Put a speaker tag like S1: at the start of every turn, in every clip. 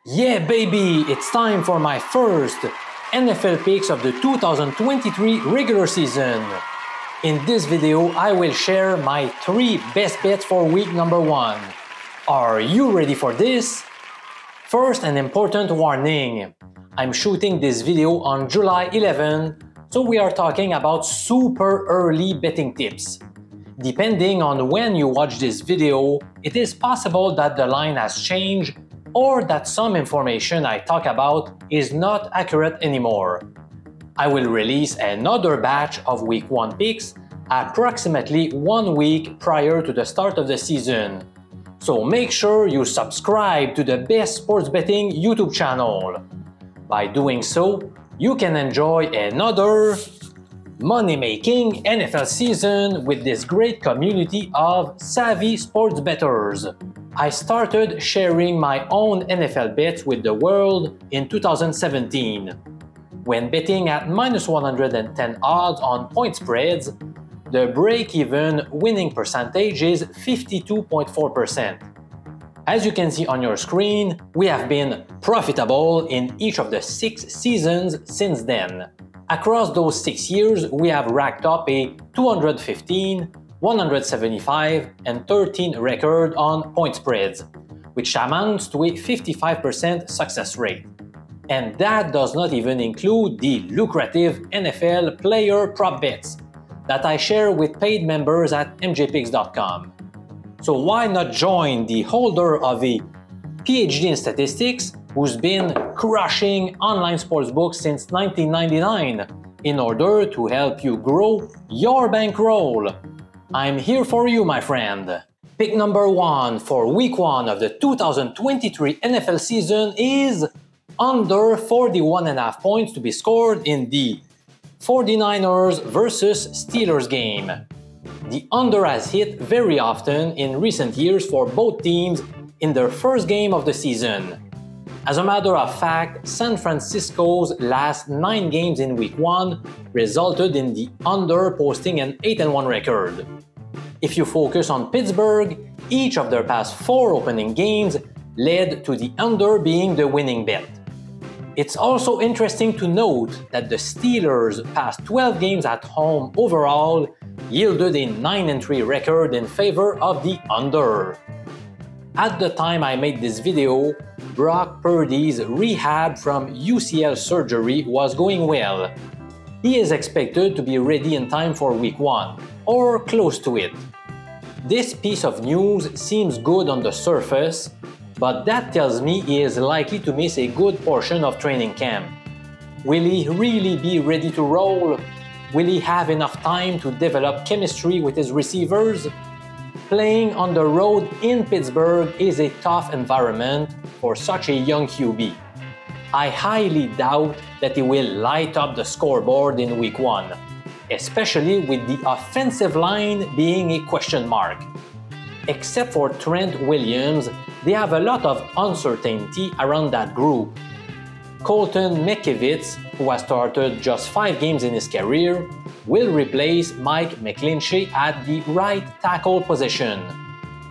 S1: Yeah, baby! It's time for my first NFL picks of the 2023 regular season. In this video, I will share my 3 best bets for week number 1. Are you ready for this? First, an important warning. I'm shooting this video on July 11, so we are talking about super early betting tips. Depending on when you watch this video, it is possible that the line has changed or that some information I talk about is not accurate anymore. I will release another batch of week 1 picks approximately 1 week prior to the start of the season. So make sure you subscribe to the best sports betting YouTube channel. By doing so, you can enjoy another money-making NFL season with this great community of savvy sports bettors. I started sharing my own NFL bets with the world in 2017. When betting at -110 odds on point spreads, the break-even winning percentage is 52.4%. As you can see on your screen, we have been profitable in each of the 6 seasons since then. Across those 6 years, we have racked up a 215, 175, and 13 record on point spreads, which amounts to a 55% success rate. And that does not even include the lucrative NFL player prop bets that I share with paid members at mjpicks.com. So why not join the holder of a PhD in statistics who's been crushing online sportsbooks since 1999 in order to help you grow your bankroll? I'm here for you, my friend. Pick number 1 for week 1 of the 2023 NFL season is under 41.5 points to be scored in the 49ers versus Steelers game. The under has hit very often in recent years for both teams in their first game of the season. As a matter of fact, San Francisco's last 9 games in week 1 resulted in the under posting an 8-1 record. If you focus on Pittsburgh, each of their past 4 opening games led to the under being the winning bet. It's also interesting to note that the Steelers' past 12 games at home overall yielded a 9-3 record in favor of the under. At the time I made this video, Brock Purdy's rehab from UCL surgery was going well. He is expected to be ready in time for week 1, or close to it. This piece of news seems good on the surface, but that tells me he is likely to miss a good portion of training camp. Will he really be ready to roll? Will he have enough time to develop chemistry with his receivers? Playing on the road in Pittsburgh is a tough environment for such a young QB. I highly doubt that he will light up the scoreboard in week 1, especially with the offensive line being a question mark. Except for Trent Williams, they have a lot of uncertainty around that group. Colton McKivitz, who has started just 5 games in his career, will replace Mike McGlinchey at the right tackle position.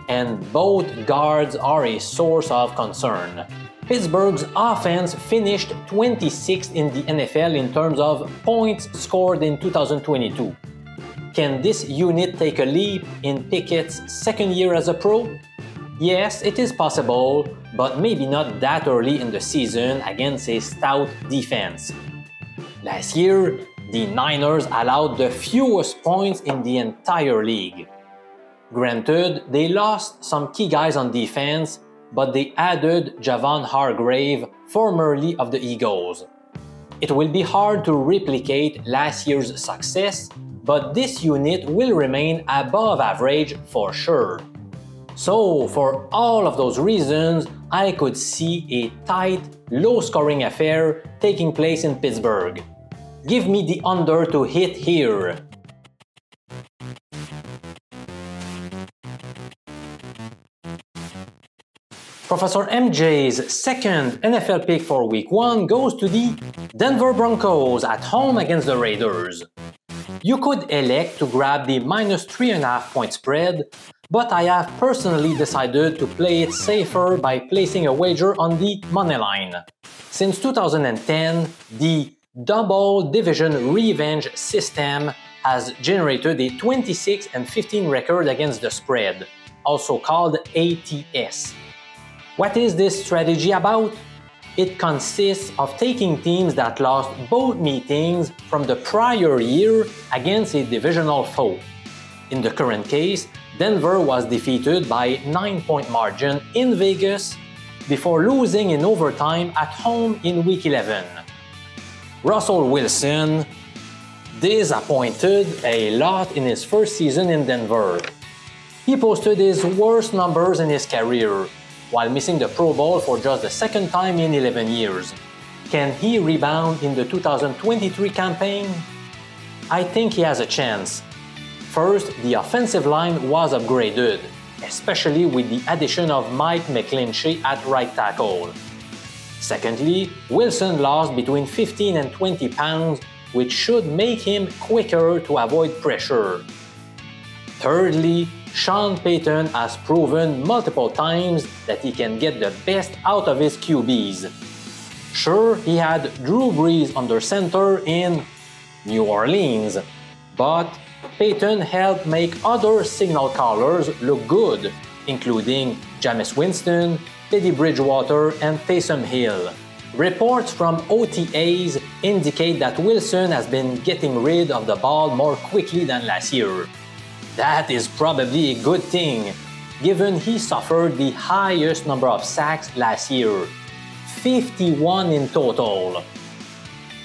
S1: And both guards are a source of concern. Pittsburgh's offense finished 26th in the NFL in terms of points scored in 2022. Can this unit take a leap in Pickett's second year as a pro? Yes, it is possible, but maybe not that early in the season against a stout defense. Last year, the Niners allowed the fewest points in the entire league. Granted, they lost some key guys on defense, but they added Javon Hargrave, formerly of the Eagles. It will be hard to replicate last year's success, but this unit will remain above average for sure. So, for all of those reasons, I could see a tight, low-scoring affair taking place in Pittsburgh. Give me the under to hit here. Professor MJ's second NFL pick for week 1 goes to the Denver Broncos at home against the Raiders. You could elect to grab the -3.5 point spread, but I have personally decided to play it safer by placing a wager on the money line. Since 2010, the Double Division Revenge system has generated a 26-15 record against the spread, also called ATS. What is this strategy about? It consists of taking teams that lost both meetings from the prior year against a divisional foe. In the current case, Denver was defeated by 9-point margin in Vegas before losing in overtime at home in Week 11. Russell Wilson disappointed a lot in his first season in Denver. He posted his worst numbers in his career, while missing the Pro Bowl for just the second time in 11 years. Can he rebound in the 2023 campaign? I think he has a chance. First, the offensive line was upgraded, especially with the addition of Mike McGlinchey at right tackle. Secondly, Wilson lost between 15 and 20 pounds, which should make him quicker to avoid pressure. Thirdly, Sean Payton has proven multiple times that he can get the best out of his QBs. Sure, he had Drew Brees under center in New Orleans, but Payton helped make other signal callers look good, including Jameis Winston, Teddy Bridgewater, and Taysom Hill. Reports from OTAs indicate that Wilson has been getting rid of the ball more quickly than last year. That is probably a good thing, given he suffered the highest number of sacks last year, 51 in total.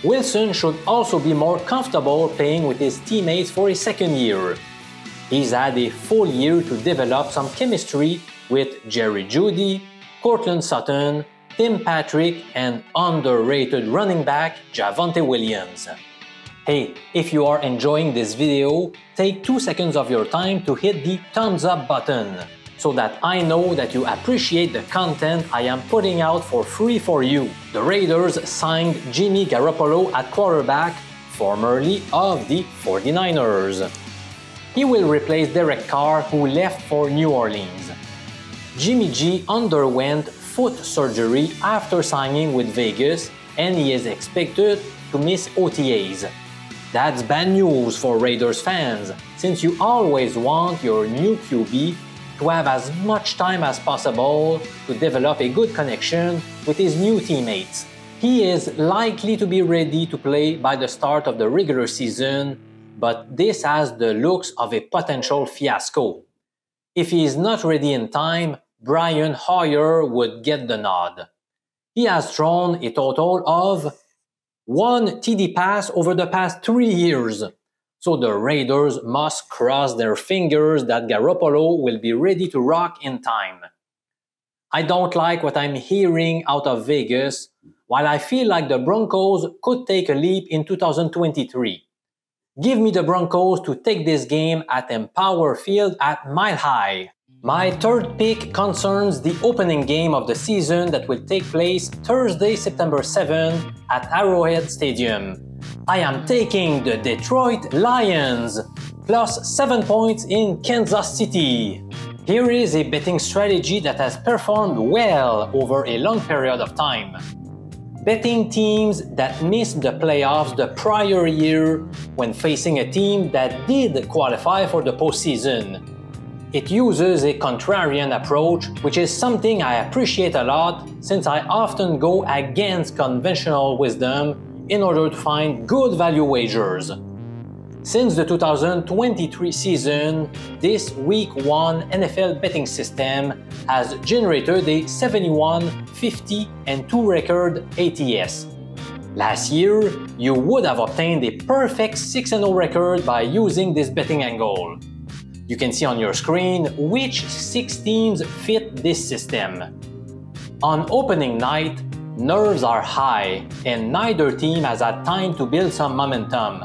S1: Wilson should also be more comfortable playing with his teammates for a second year. He's had a full year to develop some chemistry with Jerry Jeudy, Courtland Sutton, Tim Patrick, and underrated running back Javonte Williams. Hey, if you are enjoying this video, take 2 seconds of your time to hit the thumbs up button so that I know that you appreciate the content I am putting out for free for you. The Raiders signed Jimmy Garoppolo at quarterback, formerly of the 49ers. He will replace Derek Carr, who left for New Orleans. Jimmy G underwent foot surgery after signing with Vegas, and he is expected to miss OTAs. That's bad news for Raiders fans, since you always want your new QB to have as much time as possible to develop a good connection with his new teammates. He is likely to be ready to play by the start of the regular season, but this has the looks of a potential fiasco. If he is not ready in time, Brian Hoyer would get the nod. He has thrown a total of 1 TD pass over the past 3 years, so the Raiders must cross their fingers that Garoppolo will be ready to rock in time. I don't like what I'm hearing out of Vegas, while I feel like the Broncos could take a leap in 2023. Give me the Broncos to take this game at Empower Field at Mile High. My third pick concerns the opening game of the season that will take place Thursday, September 7 at Arrowhead Stadium. I am taking the Detroit Lions, plus 7 points in Kansas City. Here is a betting strategy that has performed well over a long period of time. Betting teams that missed the playoffs the prior year when facing a team that did qualify for the postseason. It uses a contrarian approach, which is something I appreciate a lot since I often go against conventional wisdom in order to find good value wagers. Since the 2023 season, this Week 1 NFL betting system has generated a 71, 50, and 2 record ATS. Last year, you would have obtained a perfect 6-0 record by using this betting angle. You can see on your screen which 6 teams fit this system. On opening night, nerves are high and neither team has had time to build some momentum,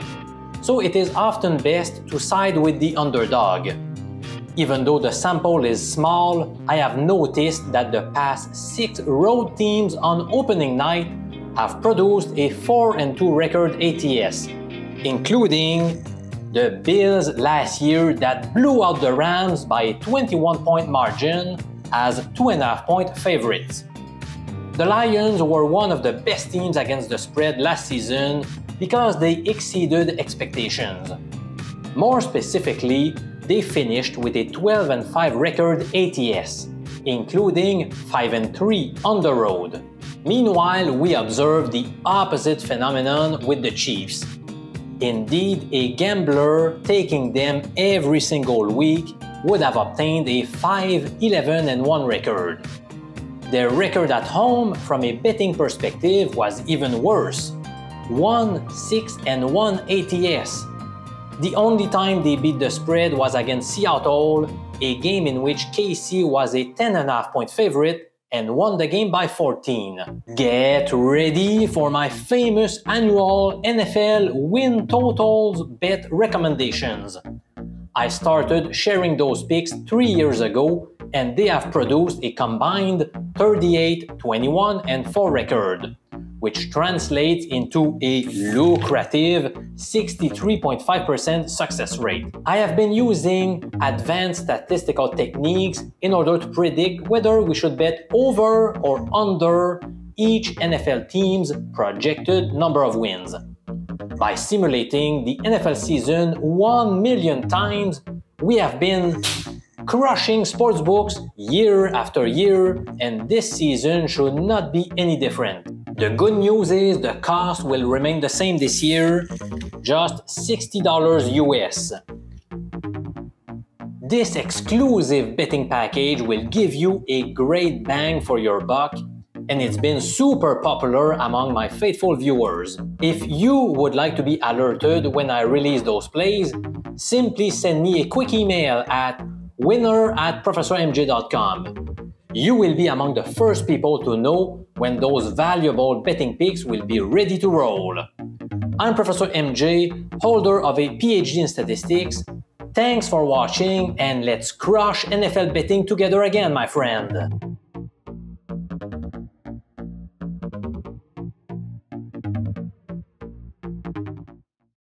S1: so it is often best to side with the underdog. Even though the sample is small, I have noticed that the past 6 road teams on opening night have produced a 4-2 record ATS, including the Bills last year that blew out the Rams by a 21-point margin as 2.5-point favorites. The Lions were one of the best teams against the spread last season because they exceeded expectations. More specifically, they finished with a 12-5 record ATS, including 5-3 on the road. Meanwhile, we observed the opposite phenomenon with the Chiefs. Indeed, a gambler taking them every single week would have obtained a 5-11-1 record. Their record at home, from a betting perspective, was even worse, 1-6-1 ATS. The only time they beat the spread was against Seattle, a game in which KC was a 10.5-point favorite and won the game by 14. Get ready for my famous annual NFL win totals bet recommendations. I started sharing those picks 3 years ago, and they have produced a combined 38, 21, and 4 record, which translates into a lucrative 63.5% success rate. I have been using advanced statistical techniques in order to predict whether we should bet over or under each NFL team's projected number of wins. By simulating the NFL season 1 million times, we have been crushing sportsbooks year after year, and this season should not be any different. The good news is the cost will remain the same this year, just $60 US. This exclusive betting package will give you a great bang for your buck, and it's been super popular among my faithful viewers. If you would like to be alerted when I release those plays, simply send me a quick email at winner@professormj.com. You will be among the first people to know when those valuable betting picks will be ready to roll. I'm Professor MJ, holder of a PhD in statistics. Thanks for watching, and let's crush NFL betting together again, my friend.